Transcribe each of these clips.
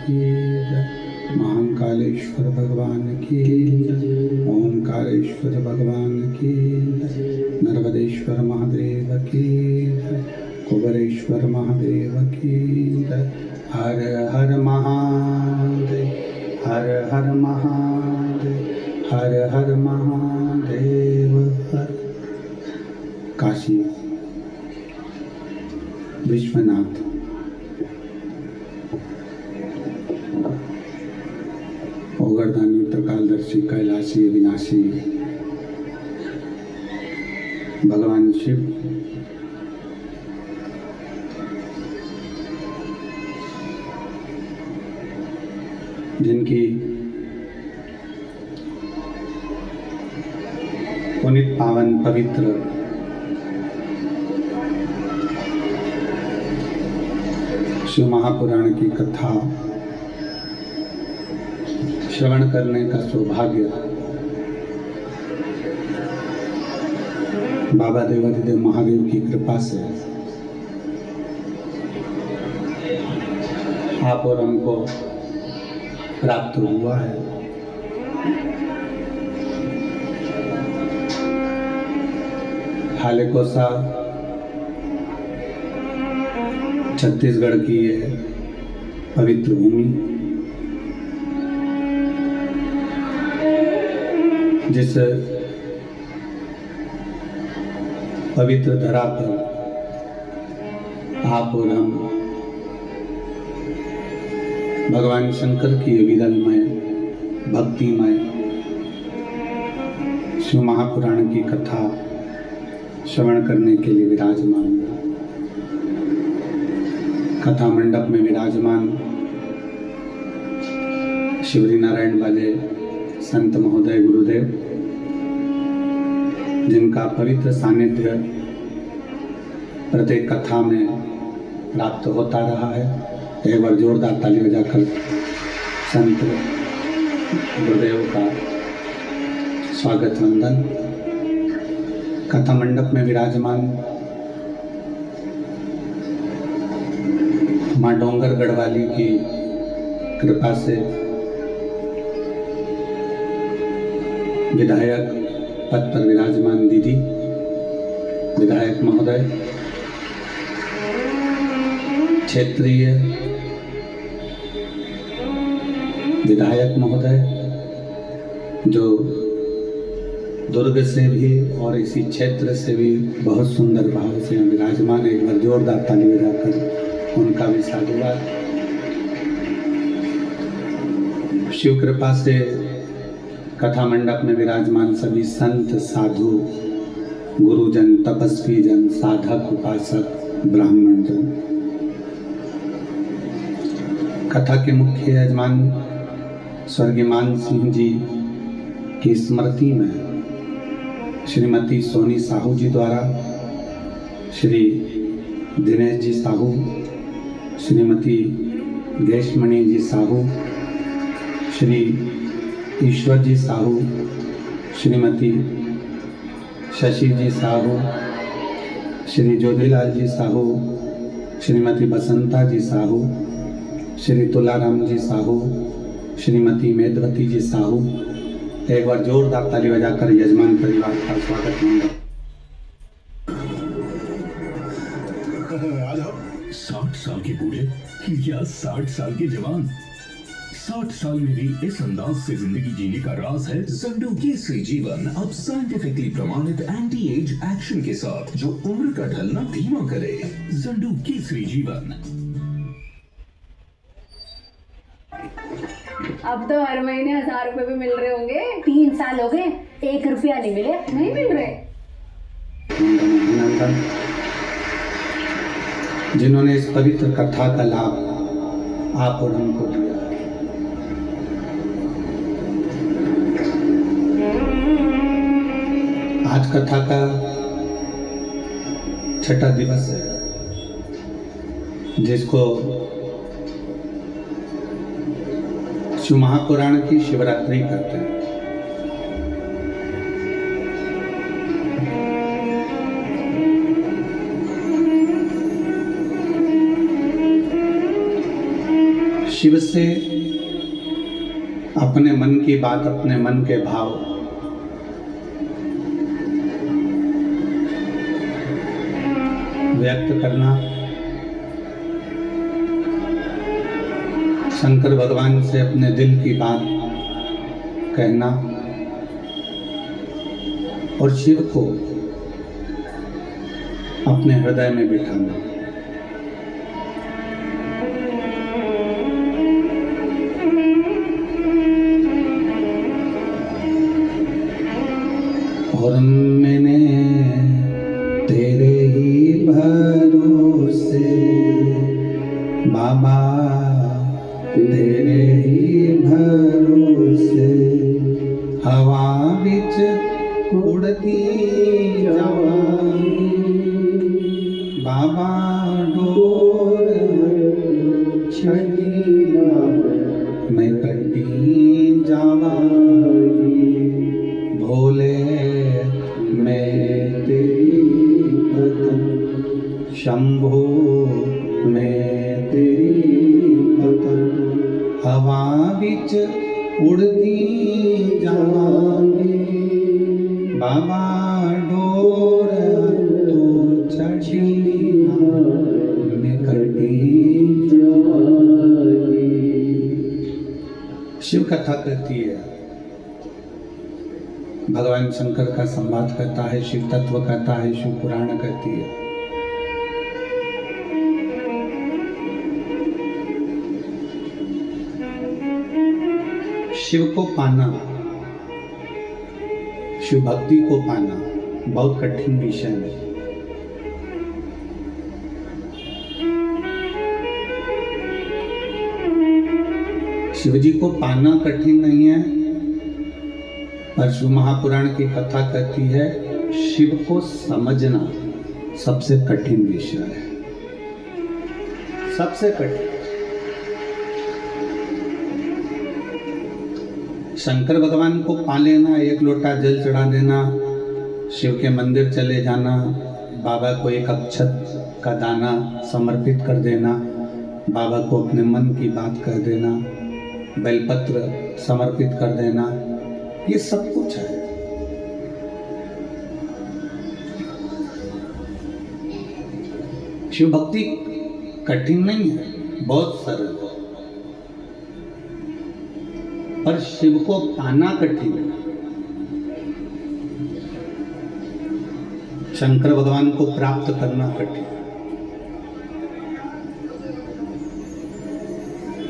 की जय। महाकालेश्वर भगवान की जय। ओंकारेश्वर भगवान की जय। नर्मदेश्वर महादेव की जय। कुबेरेश्वर महादेव की जय। हर हर महादेव, हर हर महादेव, हर हर महादेव हर। काशी विश्वनाथ ओगरदानी त्रिकालदर्शी कैलाशी अविनाशी भगवान शिव जिनकी पुनित पावन पवित्र शिव महापुराण की कथा श्रवण करने का सौभाग्य बाबा देवाधिदेव महादेव की कृपा से आप और हमको प्राप्त हुआ है। हालेकोसा छत्तीसगढ़ की ये पवित्र भूमि, जिस पवित्र धरा पर आप और हम भगवान शंकर की विरलमय भक्तिमय शिव महापुराण की कथा श्रवण करने के लिए विराजमान, कथा मंडप में विराजमान शिवरी नारायण वाले संत महोदय गुरुदेव, जिनका पवित्र सानिध्य प्रत्येक कथा में प्राप्त होता रहा है। एक बार जोरदार ताली बजाकर संत गुरुदेव का स्वागत वंदन। कथा मंडप में विराजमान माँ डोंगर गढ़वाली की कृपा से विधायक पद पर विराजमान दीदी, विधायक महोदय, क्षेत्रीय विधायक महोदय, जो दुर्ग से भी और इसी क्षेत्र से भी बहुत सुंदर भाव से विराजमान, एक बार जोरदार ताली बजाकर उनका भी साधुवाद। शिव कृपा से कथा मंडप में विराजमान सभी संत साधु गुरुजन तपस्वी जन साधक उपासक ब्राह्मण जन, कथा के मुख्य यजमान स्वर्गीय मान सिंह जी की स्मृति में श्रीमती सोनी साहू जी द्वारा श्री दिनेश जी साहू, श्रीमती गेशमणि जी साहू, श्री ईश्वर जी साहू, श्रीमती शशि जी साहू, श्री ज्योतिलाल जी साहू, श्रीमती बसंता जी साहू, श्री तुलाराम जी साहू, श्रीमती मेदवती जी साहू। एक बार जोरदार ताली बजाकर यजमान परिवार का स्वागत मंडप। 60 साल के बूढ़े या 60 साल के जवान, 60 साल में भी इस अंदाज से जिंदगी जीने का राज है ज़ंडू केसरी जीवन। अब साइंटिफिकली प्रमाणित एंटी एज एक्शन के साथ, जो उम्र का ढलना धीमा करे। ज़ंडू केसरी जीवन। अब तो हर महीने 1000 रुपए भी मिल रहे होंगे। 3 साल हो गए, 1 रुपया नहीं मिले। नहीं मिल रहे। जिन्होंने इस पवित्र कथा का लाभ आप और हमको दिया। आज कथा का 6ठा दिवस है, जिसको शिव महापुराण की शिवरात्रि करते हैं। शिव से अपने मन की बात, अपने मन के भाव व्यक्त करना, शंकर भगवान से अपने दिल की बात कहना और शिव को अपने हृदय में बिठाना। और मैंने तेरे ही भरोसे बाबा, तेरे ही भरोसे हवा बिच उड़ती जावांगी बाबा, डोर छड़ी मैं कटी जावांगी भोले, मैं तेरी पतन शंभो, मैं तेरी पतन हवा बिच उड़ती जावांगी बाबा, डोर तो चढ़ी मैं कटी जावांगी। शिव कथा कहती है, भगवान शंकर का संवाद कहता है, शिव तत्व कहता है, शिव पुराण कहती है। शिव को पाना, शिव भक्ति को पाना बहुत कठिन विषय है। शिव जी को पाना कठिन नहीं है, पर शिव महापुराण की कथा कहती है शिव को समझना सबसे कठिन विषय है, सबसे कठिन। शंकर भगवान को पा लेना, एक लोटा जल चढ़ा देना, शिव के मंदिर चले जाना, बाबा को एक अक्षत का दाना समर्पित कर देना, बाबा को अपने मन की बात कह देना, बेलपत्र समर्पित कर देना, ये सब कुछ है। शिव भक्ति कठिन नहीं है, बहुत सरल है, पर शिव को पाना कठिन है। शंकर भगवान को प्राप्त करना कठिन।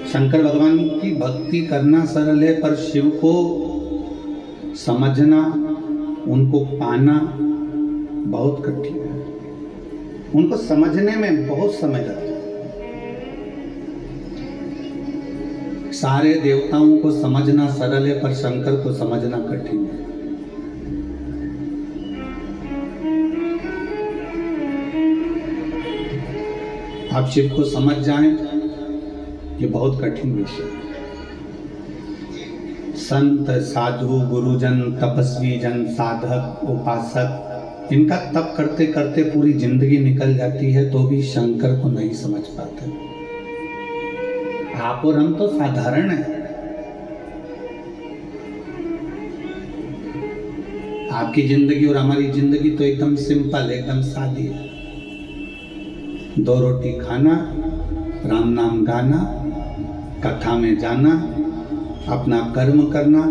शंकर भगवान की भक्ति करना सरल है, पर शिव को समझना, उनको पाना बहुत कठिन है। उनको समझने में बहुत समय लगता है। सारे देवताओं को समझना सरल है, पर शंकर को समझना कठिन है। आप शिव को समझ जाएं, ये बहुत कठिन विषय है। संत, साधु, गुरुजन, तपस्वी जन, साधक, उपासक, इनका तप करते करते पूरी जिंदगी निकल जाती है, तो भी शंकर को नहीं समझ पाते। आप और हम तो साधारण हैं। आपकी जिंदगी और हमारी जिंदगी तो एकदम सिंपल, एकदम सादी है। 2 रोटी खाना, राम नाम गाना, कथा में जाना, अपना कर्म करना,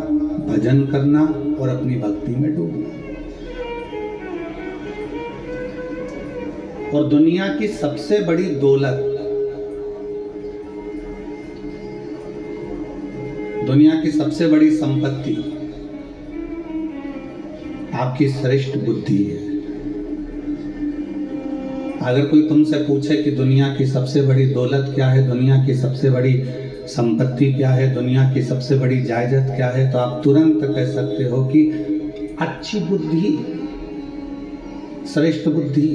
भजन करना और अपनी भक्ति में डूबना। और दुनिया की सबसे बड़ी दौलत, दुनिया की सबसे बड़ी संपत्ति आपकी श्रेष्ठ बुद्धि है। अगर कोई तुमसे पूछे कि दुनिया की सबसे बड़ी दौलत क्या है, दुनिया की सबसे बड़ी संपत्ति क्या है, दुनिया की सबसे बड़ी जायदाद क्या है, तो आप तुरंत कह सकते हो कि अच्छी बुद्धि, श्रेष्ठ बुद्धि,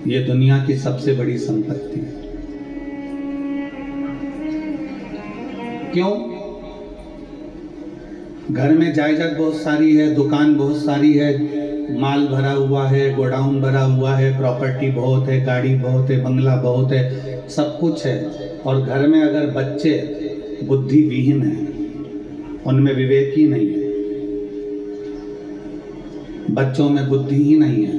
ये दुनिया की सबसे बड़ी संपत्ति है। क्यों? घर में जायदाद बहुत सारी है, दुकान बहुत सारी है, माल भरा हुआ है, गोडाउन भरा हुआ है, प्रॉपर्टी बहुत है, गाड़ी बहुत है, बंगला बहुत है, सब कुछ है, और घर में अगर बच्चे बुद्धि विहीन हैं, उनमें विवेक ही नहीं है, बच्चों में बुद्धि ही नहीं है,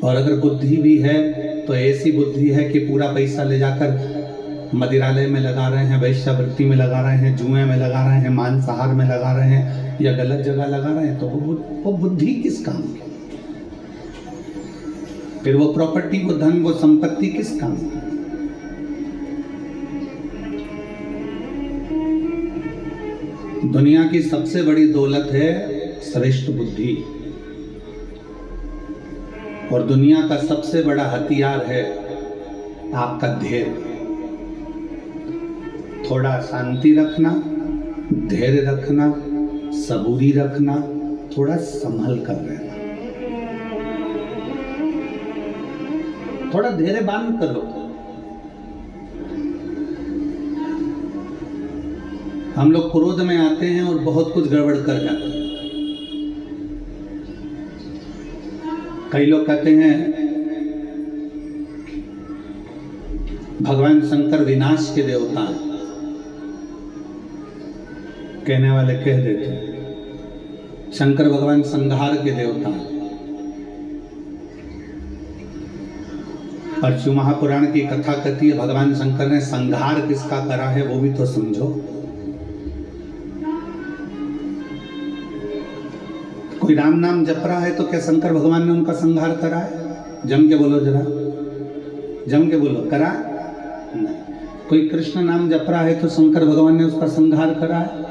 और अगर बुद्धि भी है तो ऐसी बुद्धि है कि पूरा पैसा ले जाकर मदिरालय में लगा रहे हैं, वैश्यावृत्ति में लगा रहे हैं, जुए में लगा रहे हैं, मांसाहार में लगा रहे हैं, या गलत जगह लगा रहे हैं, तो वो बुद्धि किस काम की? फिर वो प्रॉपर्टी, वो धन, वो संपत्ति किस काम की? दुनिया की सबसे बड़ी दौलत है श्रेष्ठ बुद्धि, और दुनिया का सबसे बड़ा हथियार है आपका धैर्य। थोड़ा शांति रखना, धैर्य रखना, सबूरी रखना, थोड़ा संभल कर रहना, थोड़ा धैर्य बांध कर लो। हम लोग क्रोध में आते हैं और बहुत कुछ गड़बड़ कर जाते हैं। कई लोग कहते हैं भगवान शंकर विनाश के देवता हैं, कहने वाले कह देते हैं शंकर भगवान संहार के देवता हैं। और शिव महापुराण की कथा कहती है भगवान शंकर ने संहार किसका करा है वो भी तो समझो। कोई राम नाम जप रहा है तो क्या शंकर भगवान ने उनका संहार करा है? जम के बोलो जरा, जम के बोलो, करा? नहीं। कोई कृष्ण नाम जप रहा है तो शंकर भगवान ने उसका संहार करा है?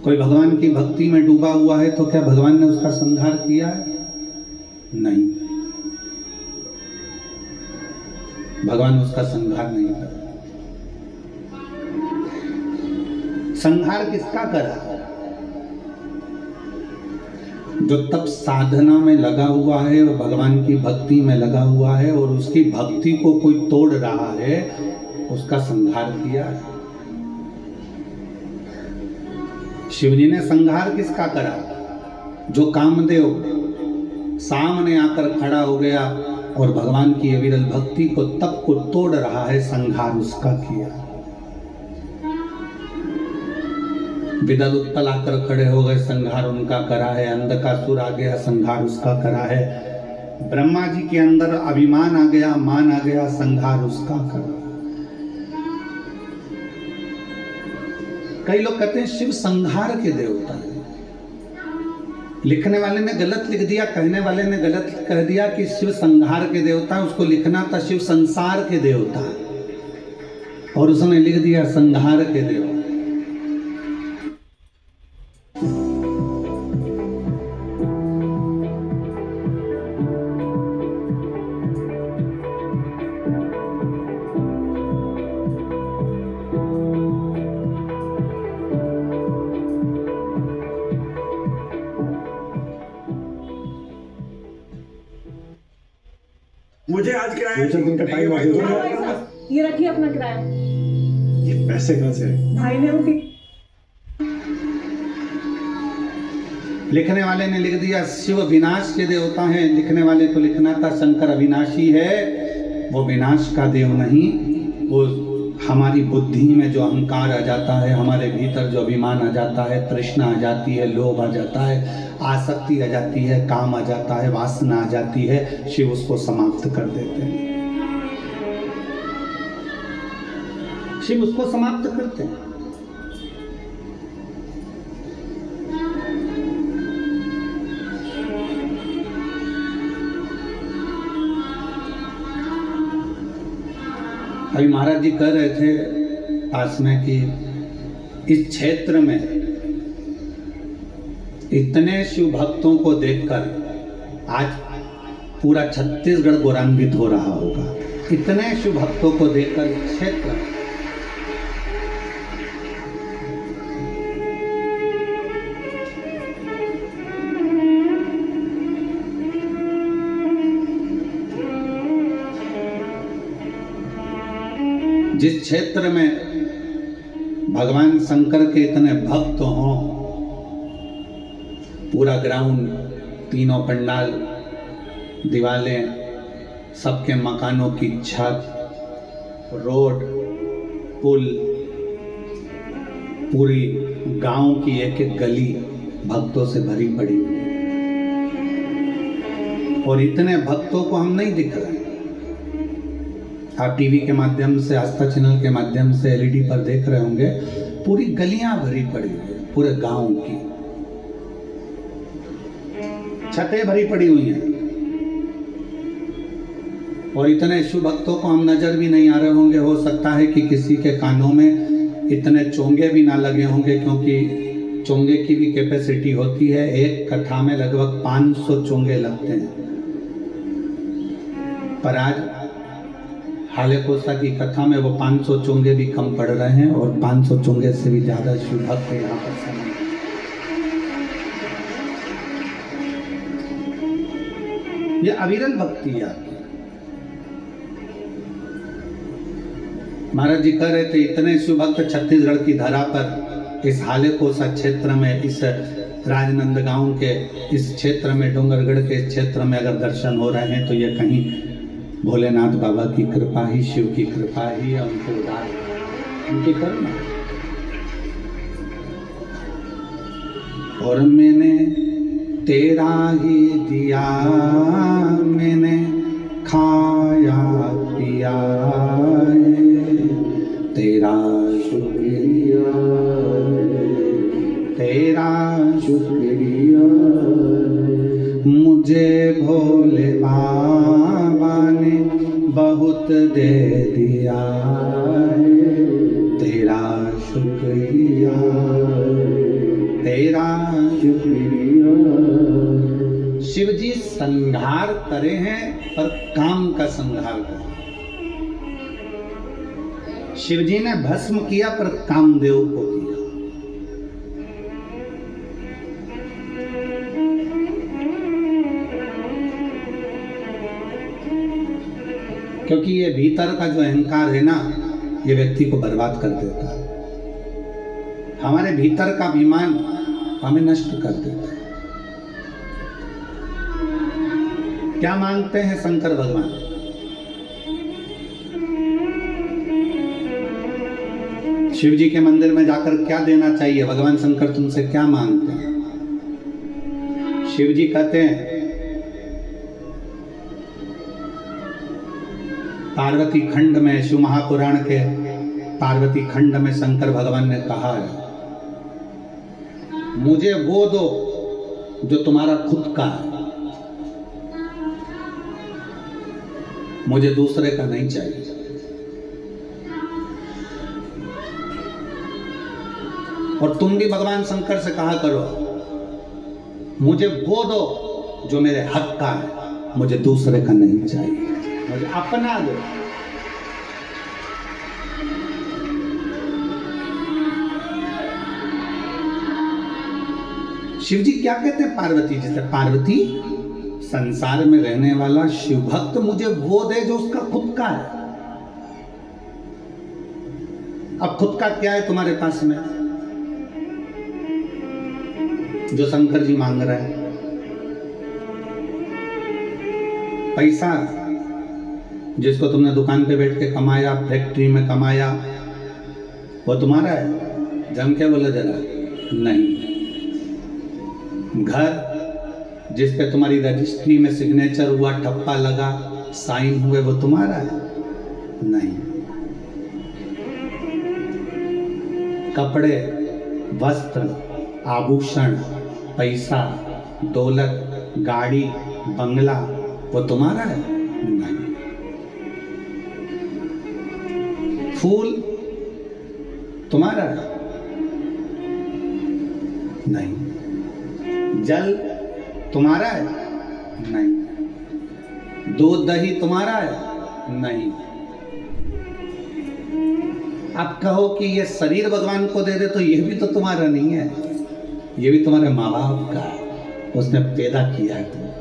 कोई भगवान की भक्ति में डूबा हुआ है तो क्या भगवान ने उसका संहार किया है? नहीं, भगवान उसका संहार नहीं करा। संहार किसका करा? जो तब साधना में लगा हुआ है और भगवान की भक्ति में लगा हुआ है और उसकी भक्ति को कोई तोड़ रहा है, उसका संहार किया है। शिवजी ने संहार किसका करा? जो कामदेव सामने आकर खड़ा हो गया और भगवान की अविरल भक्ति को तब को तोड़ रहा है, संहार उसका किया। विदल उत्तल आकर खड़े हो गए, संहार उनका करा है। अंधकासुर आ गया, संहार उसका करा है। ब्रह्मा जी के अंदर अभिमान आ गया, मान आ गया, संहार उसका करा। कई लोग कहते हैं शिव संहार के देवता है। लिखने वाले ने गलत लिख दिया, कहने वाले ने गलत कह दिया कि शिव संहार के देवता है। उसको लिखना था शिव संसार के देवता है, और उसने लिख दिया संहार के देवता। मुझे आज किराया 2 दिन का टाइम आ गया। ये रखिए अपना किराया। ये पैसे कहाँ से? भाई ने रुकी। लिखने वाले ने लिख दिया शिव विनाश के देवता हैं। लिखने वाले को लिखना था शंकर अविनाशी है, वो विनाश का देव नहीं। वो हमारी बुद्धि में जो अहंकार आ जाता है, हमारे भीतर जो अभिमान आ जाता है, तृष्णा आ जाती है, लोभ आ जाता है, आसक्ति आ जाती है, काम आ जाता है, वासना आ जाती है, शिव उसको समाप्त कर देते हैं। शिव उसको समाप्त करते हैं। अभी महाराज जी कह रहे थे पास में कि इस क्षेत्र में इतने शिव भक्तों को देखकर आज पूरा छत्तीसगढ़ गौरवान्वित हो रहा होगा। इतने शिव भक्तों को देखकर क्षेत्र जिस क्षेत्र में भगवान शंकर के इतने भक्त हों, पूरा ग्राउंड, तीनों पंडाल, दीवालें, सबके मकानों की छत, रोड, पुल, पूरी गांव की एक एक गली भक्तों से भरी पड़ी है। और इतने भक्तों को हम नहीं दिख रहे हैं। आप टीवी के माध्यम से, आस्था चैनल के माध्यम से, एलईडी पर देख रहे होंगे, पूरी गलियां भरी पड़ी हुई है, पूरे गांव की छतें भरी पड़ी हुई हैं। और इतने शिव भक्तों को हम नजर भी नहीं आ रहे होंगे। हो सकता है कि किसी के कानों में इतने चोंगे भी ना लगे होंगे, क्योंकि चोंगे की भी कैपेसिटी होती है। एक कथा में लगभग 500 चोंगे लगते हैं। पर आज हाले कोसा की कथा में वो 500 चोंगे भी कम पड़ रहे हैं और 500 चोंगे से भी ज्यादा शिव भक्त यहाँ पर समय। ये अविरल भक्ति है आपकी। महाराज जी कह रहे थे इतने शिव भक्त छत्तीसगढ़ की धरा पर, इस हाले कोसा क्षेत्र में, इस राजनांदगांव के इस क्षेत्र में, डोंगरगढ़ के इस क्षेत्र में अगर दर्शन हो रहे हैं तो ये कहीं भोलेनाथ बाबा की कृपा ही, शिव की कृपा ही है, उनके उदार, उनकी करुणा। और मैंने तेरा ही दिया, मैंने खाया पिया, तेरा शुक्रिया, तेरा शुक्रिया, मुझे भोले बाबा ने बहुत दे दिया, तेरा शुक्रिया, तेरा शुक्रिया। शिव जी संहार करे हैं पर काम का संहार करे। शिव जी ने भस्म किया पर कामदेव को किया। क्योंकि ये भीतर का जो अहंकार है ना, ये व्यक्ति को बर्बाद कर देता है। हमारे भीतर का अभिमान हमें नष्ट कर देता है। क्या मांगते हैं शंकर भगवान? शिव जी के मंदिर में जाकर क्या देना चाहिए? भगवान शंकर तुमसे क्या मांगते हैं? शिव जी कहते हैं, पार्वती खंड में, शिव महापुराण के पार्वती खंड में शंकर भगवान ने कहा है, मुझे वो दो जो तुम्हारा खुद का है, मुझे दूसरे का नहीं चाहिए। और तुम भी भगवान शंकर से कहा करो, मुझे वो दो जो मेरे हक का है, मुझे दूसरे का नहीं चाहिए, मुझे अपना दो। शिव जी क्या कहते हैं पार्वती जी से? पार्वती, संसार में रहने वाला शिव भक्त मुझे वो दे जो उसका खुद का है। अब खुद का क्या है तुम्हारे पास में जो शंकर जी मांग रहे हैं? पैसा, जिसको तुमने दुकान पे बैठ के कमाया, फैक्ट्री में कमाया, वो तुम्हारा है? जम के बोले जरा, नहीं। घर जिस पे तुम्हारी रजिस्ट्री में सिग्नेचर हुआ, ठप्पा लगा, साइन हुए, वो तुम्हारा है? नहीं। कपड़े, वस्त्र, आभूषण, पैसा, दौलत, गाड़ी, बंगला, वो तुम्हारा है? नहीं। फूल तुम्हारा है? नहीं। जल तुम्हारा है? नहीं। दूध दही तुम्हारा है? नहीं। आप कहो कि ये शरीर भगवान को दे दे, तो ये भी तो तुम्हारा नहीं है, ये भी तुम्हारे माँ बाप का है, उसने पैदा किया है तुम्हें।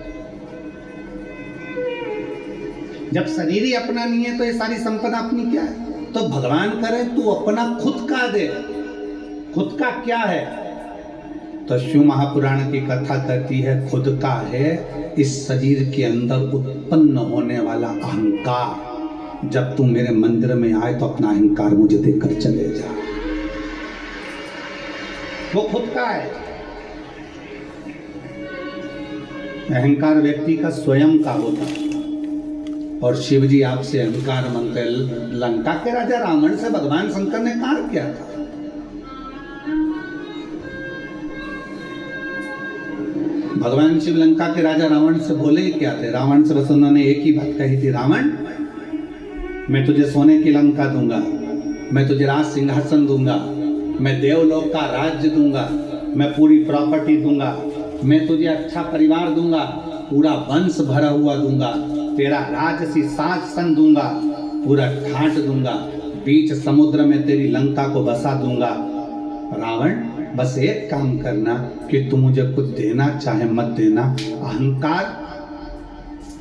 जब शरीर ही अपना नहीं है तो ये सारी संपदा अपनी क्या है? तो भगवान करे तू अपना खुद का दे। खुद का क्या है? तो शिव महापुराण की कथा कहती है, खुद का है इस शरीर के अंदर उत्पन्न होने वाला अहंकार, जब तू मेरे मंदिर में आए तो अपना अहंकार मुझे देकर चले जा। वो खुद का है, अहंकार व्यक्ति का स्वयं का होता है। और शिव जी आपसे अहंकार मांगते। लंका के राजा रावण से भगवान शंकर ने कहा क्या था? भगवान शिव लंका के राजा रावण से बोले ही क्या थे? रावण से बस उन्होंने एक ही बात कही थी, रावण मैं तुझे सोने की लंका दूंगा, मैं तुझे राज सिंहासन दूंगा, मैं देवलोक का राज्य दूंगा, मैं पूरी प्रॉपर्टी दूंगा, मैं तुझे अच्छा परिवार दूंगा, पूरा वंश भरा हुआ दूंगा, तेरा राजसी शासन दूंगा, पूरा ठाट दूंगा, बीच समुद्र में तेरी लंका को बसा दूंगा। रावण बस एक काम करना कि तू मुझे कुछ देना चाहे मत देना, अहंकार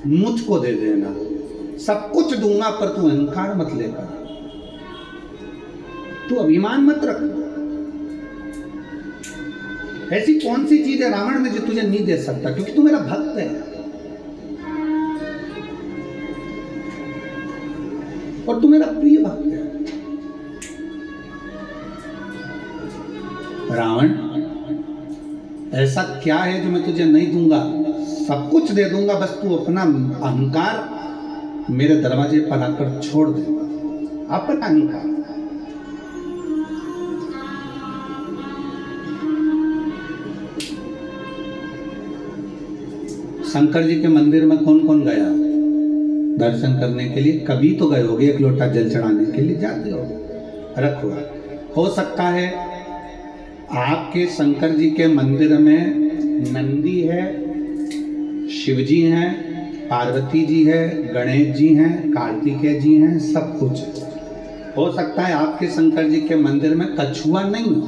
मुझको दे देना, सब कुछ दूंगा पर तू अहंकार मत लेकर, तू अभिमान मत रख। ऐसी कौन सी चीज है रावण में जो तुझे नहीं दे सकता? क्योंकि तू मेरा भक्त है और तू मेरा प्रिय भक्त है। रावण ऐसा क्या है जो मैं तुझे नहीं दूंगा? सब कुछ दे दूंगा, बस तू अपना अहंकार मेरे दरवाजे पर आकर छोड़ दे, अपना अहंकार। शंकर जी के मंदिर में कौन कौन गया दर्शन करने के लिए? कभी तो गए होगे, एक लोटा जल चढ़ाने के लिए जाते हो, रखो। हो सकता है आपके शंकर जी के मंदिर में नंदी है, शिव जी हैं, पार्वती जी है, गणेश जी हैं, कार्तिकेय जी हैं, सब कुछ। हो सकता है आपके शंकर जी के मंदिर में कछुआ नहीं हो,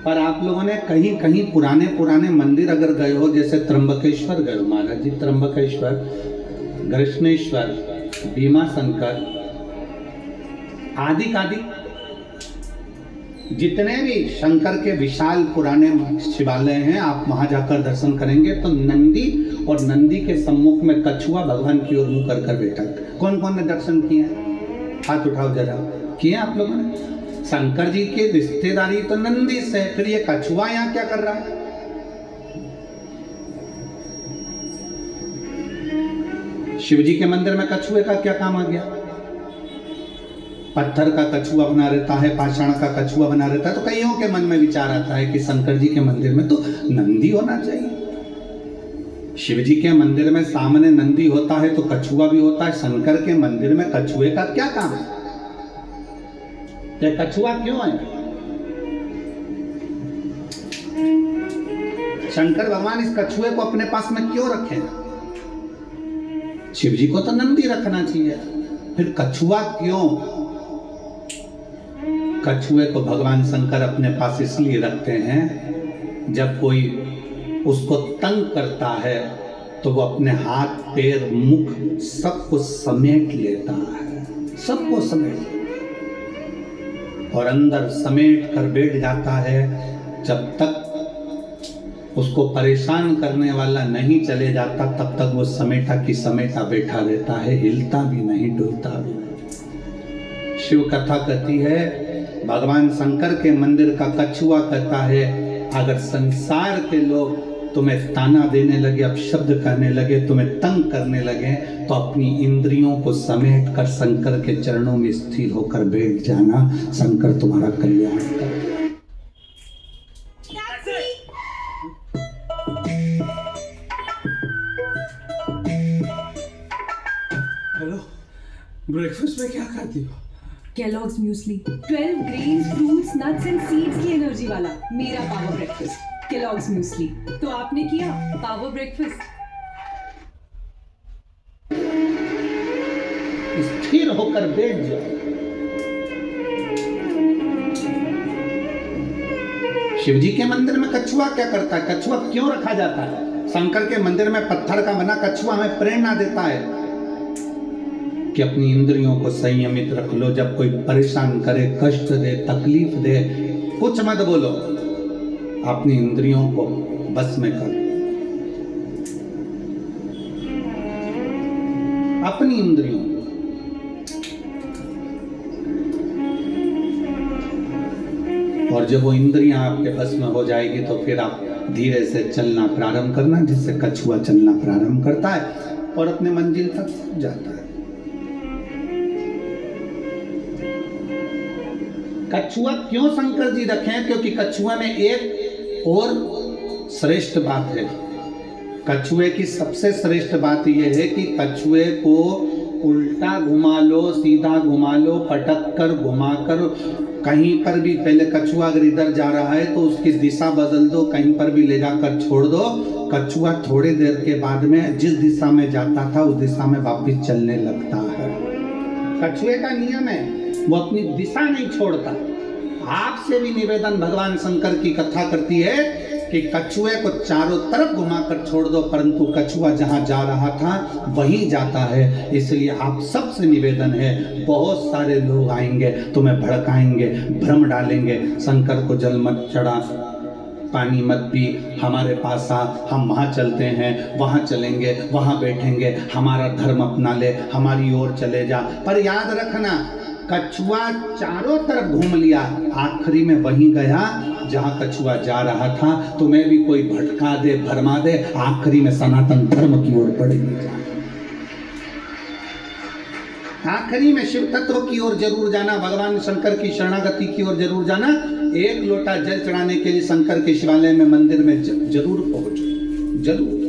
पर आप लोगों ने कहीं कहीं पुराने पुराने मंदिर अगर गए हो, जैसे त्र्यंबकेश्वर गए हो महाराज जी, त्र्यंबकेश्वर, कृष्णेश्वर, भीमा शंकर आदि आदि जितने भी शंकर के विशाल पुराने शिवालय हैं, आप वहां जाकर दर्शन करेंगे तो नंदी और नंदी के सम्मुख में कछुआ भगवान की ओर मुंह कर बैठा। कौन कौन ने दर्शन किए? हाथ उठाओ जरा, किए आप लोगों ने? शंकर जी की रिश्तेदारी तो नंदी से, फिर ये कछुआ यहाँ क्या कर रहा है? शिव जी के मंदिर में कछुए का क्या काम आ गया? पत्थर का कछुआ बना रहता है, पाषाण का कछुआ बना रहता है, तो कईयों के मन में विचार आता है कि शंकर जी के मंदिर में तो नंदी होना चाहिए। शिव जी के मंदिर में सामने नंदी होता है तो कछुआ भी होता है, शंकर के मंदिर में कछुए का क्या काम है? ये कछुआ क्यों है? शंकर भगवान इस कछुए को अपने पास में क्यों रखे? शिव जी को तो नंदी रखना चाहिए, फिर कछुआ क्यों? कछुए को भगवान शंकर अपने पास इसलिए रखते हैं, जब कोई उसको तंग करता है तो वो अपने हाथ पैर मुख सबको समेट लेता है, सबको समेट और अंदर समेट कर बैठ जाता है। जब तक उसको परेशान करने वाला नहीं चले जाता तब तक वो समेटा की समेटा बैठा रहता है, हिलता भी नहीं, डुलता भी नहीं। शिव कथा कहती है, भगवान शंकर के मंदिर का कछुआ कहता है, अगर संसार के लोग तुम्हें ताना देने लगे, अपशब्द कहने लगे, तुम्हें तंग करने लगे, तो अपनी इंद्रियों को समेट कर शंकर के चरणों में स्थिर होकर बैठ जाना, शंकर तुम्हारा कल्याण कर। हेलो, ब्रेकफास्ट में क्या खाती हो? Kellogg's muesli, 12 grains, fruits, nuts and seeds की एनर्जी वाला मेरा पावर ब्रेकफास्ट केलॉग्स म्यूसली। तो आपने किया पावर ब्रेकफास्ट? स्थिर होकर बैठ जाओ। शिव जी के मंदिर में कछुआ क्या करता है? कछुआ क्यों रखा जाता है? शंकर के मंदिर में पत्थर का बना कछुआ हमें प्रेरणा देता है कि अपनी इंद्रियों को संयमित रख लो। जब कोई परेशान करे, कष्ट दे, तकलीफ दे, कुछ मत बोलो, अपनी इंद्रियों को बस में कर। अपनी इंद्रियों और जब वो इंद्रियां आपके बस में हो जाएगी तो फिर आप धीरे से चलना प्रारंभ करना, जिससे कछुआ चलना प्रारंभ करता है और अपने मंजिल तक जाता है। कछुआ क्यों शंकर जी रखे हैं? क्योंकि कछुआ में एक और श्रेष्ठ बात है। कछुए की सबसे श्रेष्ठ बात यह है कि कछुए को उल्टा घुमा लो, सीधा घुमा लो, पटक कर घुमाकर कहीं पर भी, पहले कछुआ अगर इधर जा रहा है तो उसकी दिशा बदल दो, कहीं पर भी ले जाकर छोड़ दो, कछुआ थोड़ी देर के बाद में जिस दिशा में जाता था उस दिशा में वापस चलने लगता है। कछुए का नियम है, वो अपनी दिशा नहीं छोड़ता। आपसे भी निवेदन भगवान शंकर की कथा करती है कि कछुए को चारों तरफ घुमाकर छोड़ दो, परंतु कछुआ जहां जा रहा था वहीं जाता है। इसलिए आप सबसे निवेदन है, बहुत सारे लोग आएंगे, तुम्हें भड़काएंगे, भ्रम डालेंगे, शंकर को जल मत चढ़ा, पानी मत पी, हमारे पास आ, हम वहाँ चलते हैं, वहाँ चलेंगे, वहाँ बैठेंगे, हमारा धर्म अपना ले, हमारी ओर चले जा। पर याद रखना, कछुआ चारों तरफ घूम लिया, आखिरी में वहीं गया जहां कछुआ जा रहा था। तुम्हें भी कोई भटका दे, भरमा दे, आखिरी में सनातन धर्म की ओर पड़ेगी, आखिरी में शिव तत्व की ओर जरूर जाना, भगवान शंकर की शरणागति की ओर जरूर जाना। एक लोटा जल चढ़ाने के लिए शंकर के शिवालय में, मंदिर में जरूर पहुंचो, जरूर।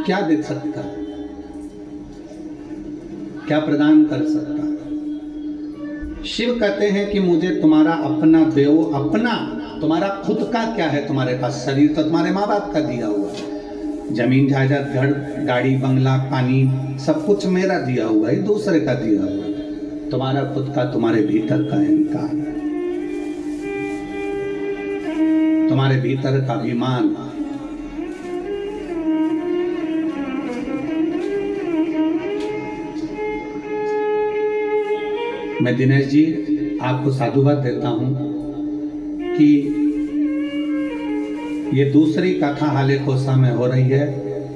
क्या दे सकता है, क्या प्रदान कर सकता है? शिव कहते हैं कि मुझे तुम्हारा अपना दो, अपना तुम्हारा खुद का क्या है तुम्हारे पास? शरीर तो तुम्हारे माँ बाप का दिया हुआ है, जमीन जायदाद, घर, गाड़ी, बंगला, पानी, सब कुछ मेरा दिया हुआ है, दूसरे का दिया हुआ है। तुम्हारा खुद का, तुम्हारे भीतर का अहंकार, तुम्हारे भीतर का अभिमान। मैं दिनेश जी आपको साधुवाद देता हूं कि ये दूसरी कथा हाले कोसा में हो रही है,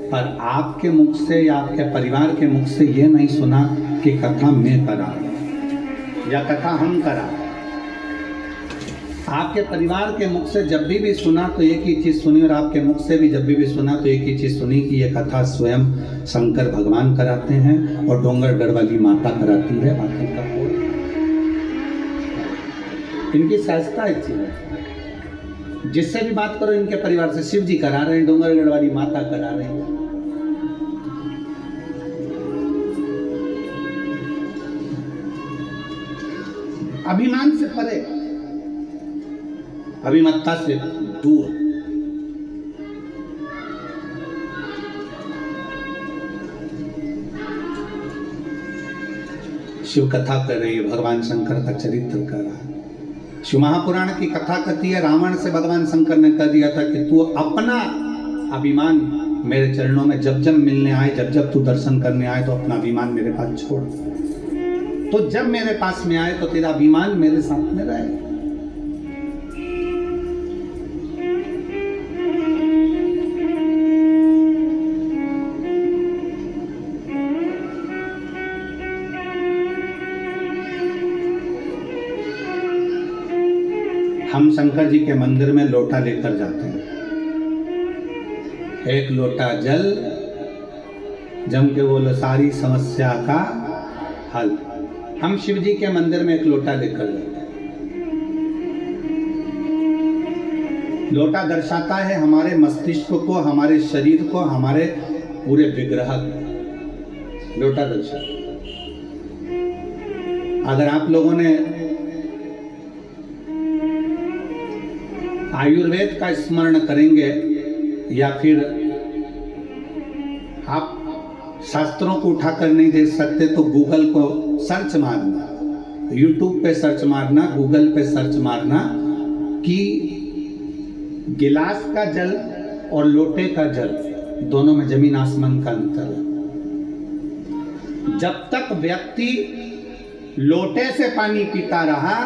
पर आपके मुख से या आपके परिवार के मुख से ये नहीं सुना कि कथा मैं करा या कथा हम करा। आपके परिवार के मुख से जब भी सुना तो एक ही चीज सुनी, और आपके मुख से भी जब भी सुना तो एक ही चीज सुनी कि ये कथा स्वयं शंकर भगवान कराते हैं और डोंगरगढ़ वाली माता कराती है। बाकी का इनकी सहजता अच्छी है, जिससे भी बात करो इनके परिवार से, शिव जी करा रहे हैं, डोंगरगढ़ वाली माता करा रहे हैं। अभिमान से परे, अभिमत्ता से दूर। शिव कथा कर रही है, भगवान शंकर का चरित्र कर रहा है। शिव महापुराण की कथा कहती है, रावण से भगवान शंकर ने कह दिया था कि तू अपना अभिमान मेरे चरणों में जब जब मिलने आए, जब जब तू दर्शन करने आए, तो अपना अभिमान मेरे पास छोड़। तो जब मेरे पास में आए तो तेरा अभिमान मेरे साथ में रहे। हम शंकर जी के मंदिर में लोटा लेकर जाते हैं, एक लोटा जल, जम के बोलो सारी समस्या का हल। हम शिव जी के मंदिर में एक लोटा लेकर जाते हैं। लोटा दर्शाता है हमारे मस्तिष्क को, हमारे शरीर को, हमारे पूरे विग्रह को। लोटा दर्शाता। अगर आप लोगों ने आयुर्वेद का स्मरण करेंगे या फिर आप शास्त्रों को उठाकर नहीं देख सकते तो गूगल को सर्च मारना, यूट्यूब पे सर्च मारना, गूगल पे सर्च मारना कि गिलास का जल और लोटे का जल दोनों में जमीन आसमान का अंतर है। जब तक व्यक्ति लोटे से पानी पीता रहा,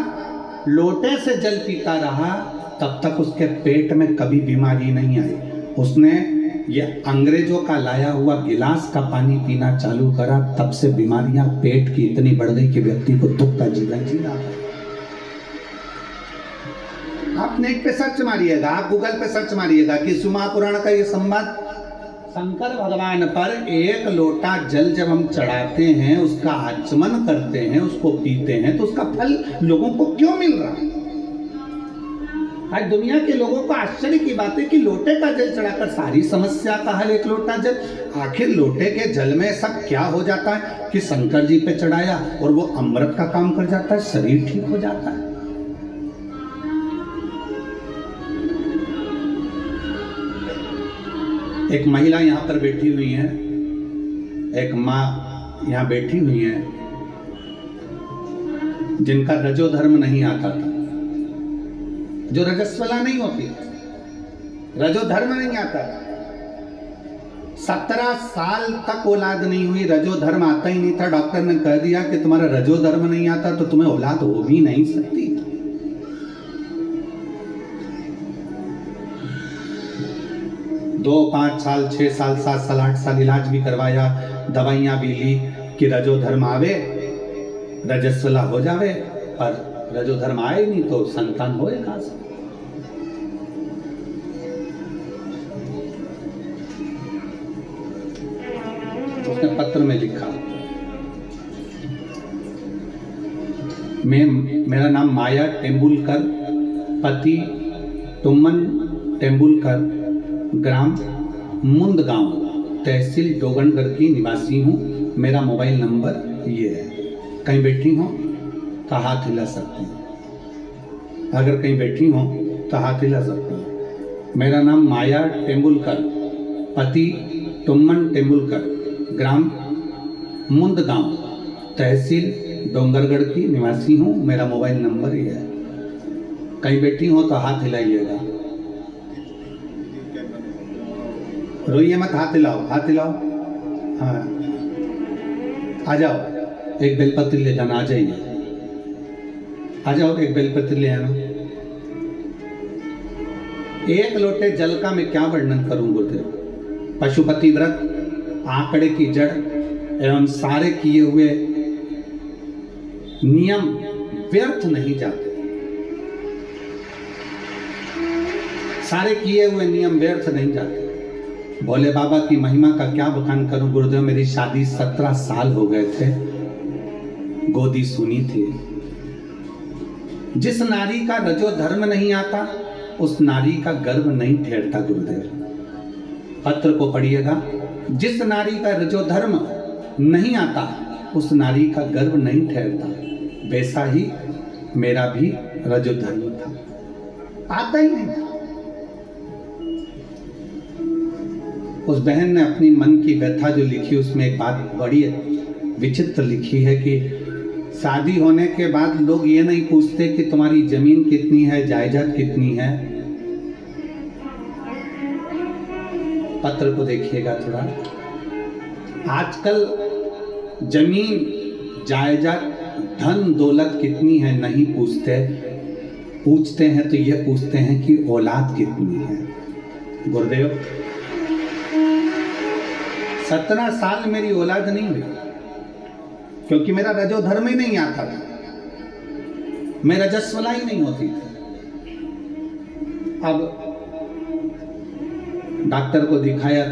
लोटे से जल पीता रहा, तब तक उसके पेट में कभी बीमारी नहीं आई। उसने ये अंग्रेजों का लाया हुआ गिलास का पानी पीना चालू करा, तब से बीमारियां पेट की इतनी बढ़ गई कि व्यक्ति को दुख का जीवन जीना पड़ा। आप नेट पे सर्च मारिएगा, आप गूगल पे सर्च मारिएगा कि शिव महापुराण का ये संवाद, शंकर भगवान पर एक लोटा जल जब हम चढ़ाते हैं, उसका आचमन करते हैं, उसको पीते हैं, तो उसका फल लोगों को क्यों मिल रहा है? आज दुनिया के लोगों को आश्चर्य की बात है कि लोटे का जल चढ़ाकर सारी समस्या का हल, एक लोटा जल। आखिर लोटे के जल में सब क्या हो जाता है कि शंकर जी पे चढ़ाया और वो अमृत का काम कर जाता है, शरीर ठीक हो जाता है। एक महिला यहाँ पर बैठी हुई है, एक माँ यहाँ बैठी हुई है, जिनका रजोधर्म नहीं आता था, जो रजस्वला नहीं होती, रजोधर्म नहीं आता। 17 साल तक औलाद नहीं हुई, रजोधर्म आता ही नहीं था। डॉक्टर ने कह दिया कि तुम्हारा रजोधर्म नहीं आता तो तुम्हें औलाद हो भी नहीं सकती। 2, 5 साल, 6 साल, 7 साल, 8 साल इलाज भी करवाया, दवाइयां भी ली कि रजोधर्म आवे, रजस्वला हो जावे, पर रजोधर्म आए नहीं तो संतान होए कहां से? उसने पत्र में लिखा, मेरा नाम माया टेम्बुलकर, पति तुमन टेम्बुलकर, ग्राम मुंदगांव, तहसील डोगनगढ़ की निवासी हूँ। मेरा मोबाइल नंबर ये है। कहीं बैठी हो तो हाथ हिला सकती हूँ, अगर कहीं बैठी हो तो हाथ हिला सकती हूँ। मेरा नाम माया टेम्बुलकर, पति तुमन टेम्बुलकर, ग्राम मुंदगांव, तहसील डोंगरगढ़ की निवासी हूँ। मेरा मोबाइल नंबर ये है। कहीं बैठी हो तो हाथ हिलाइएगा, रोइए मत, हाथ हिलाओ, हाथ हिलाओ। हाँ, आ जाओ, एक बेलपत्र ले जाना, आ जाइए, आ जाओ, एक बेलपत्र ले आना। एक लोटे जल का मैं क्या वर्णन करूं गुरुदेव। पशुपति व्रत, आंकड़े की जड़ एवं सारे किए हुए नियम व्यर्थ नहीं जाते, सारे किए हुए नियम व्यर्थ नहीं जाते। भोले बाबा की महिमा का क्या बखान करूं गुरुदेव। मेरी शादी 17 साल हो गए थे, गोदी सुनी थी। जिस नारी का रजो धर्म नहीं आता, उस नारी का गर्भ नहीं ठहरता गुरुदेव। पत्र को पढ़िएगा। जिस नारी का रजो धर्म नहीं आता, उस नारी का गर्भ नहीं ठहरता। वैसा ही मेरा भी रजो धर्म था, आता ही नहीं था। उस बहन ने अपनी मन की व्यथा जो लिखी, उसमें एक बात बड़ी विचित्र लिखी है कि शादी होने के बाद लोग ये नहीं पूछते कि तुम्हारी जमीन कितनी है, जायदाद कितनी है। पत्र को देखिएगा थोड़ा। आजकल जमीन, जायदाद, धन दौलत कितनी है नहीं पूछते, पूछते हैं तो ये पूछते हैं कि औलाद कितनी है। गुरुदेव 17 साल मेरी औलाद नहीं हुई, क्योंकि मेरा रजो धर्म ही नहीं आता था, मैं रजस्वला ही नहीं होती थी। अब डॉक्टर को दिखाया,